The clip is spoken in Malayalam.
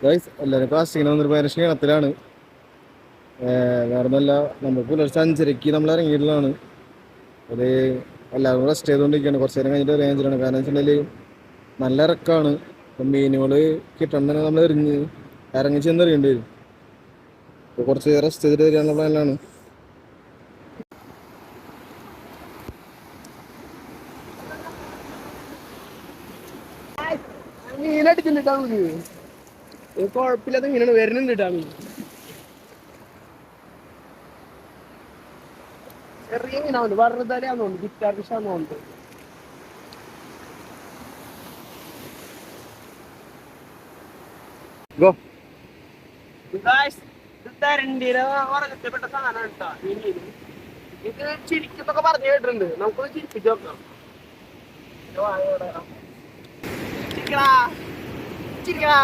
ഗൈസ് എല്ലാവരും പ്ലാസ്റ്റിക്കിന് വന്നിട്ട് ഭയങ്കര ക്ഷീണത്തിലാണ്. വേറൊന്നല്ല, നമ്മൾ പുലർച്ചെ 5:30 നമ്മൾ ഇറങ്ങിയിട്ടുള്ളതാണ്. അത് എല്ലാവരും റെസ്റ്റ് ചെയ്തുകൊണ്ടിരിക്കുകയാണ്. കുറച്ച് നേരം കഴിഞ്ഞിട്ട് റേഞ്ചിലാണ്. കാരണം വെച്ചിട്ടുണ്ടെങ്കിൽ നല്ല ഇറക്കമാണ്. അപ്പം മീനുകൾ കിട്ടണമെന്ന് നമ്മൾ ഇറങ്ങി ചെന്നെറിയേണ്ടി വരും. അപ്പോൾ കുറച്ച് റെസ്റ്റ് ചെയ്തിട്ട് വരികയാണെന്ന പ്ലാനിലാണ്. മീനടിച്ചിട്ടാ കുഴപ്പമില്ലാത്ത മീനാണ് വരുന്നുണ്ട് കേട്ടാ. മീൻ ചെറിയ മീനാവുണ്ട്, വറുതലാന്നോണ്ട്, ഗിറ്റാർ ഫിഷാന്നോണ്ട്. ഗോ വർഗത്തിൽപ്പെട്ട സാധനമാണ് കേട്ടോ ഈ മീൻ. ഇത് ചിരിക്കുന്നൊക്കെ പറഞ്ഞു കേട്ടിട്ടുണ്ട്. നമുക്കൊന്ന് ചിരിപ്പിച്ച് നോക്കാം. ചിരിക്കടാ ചിരിക്കടാ.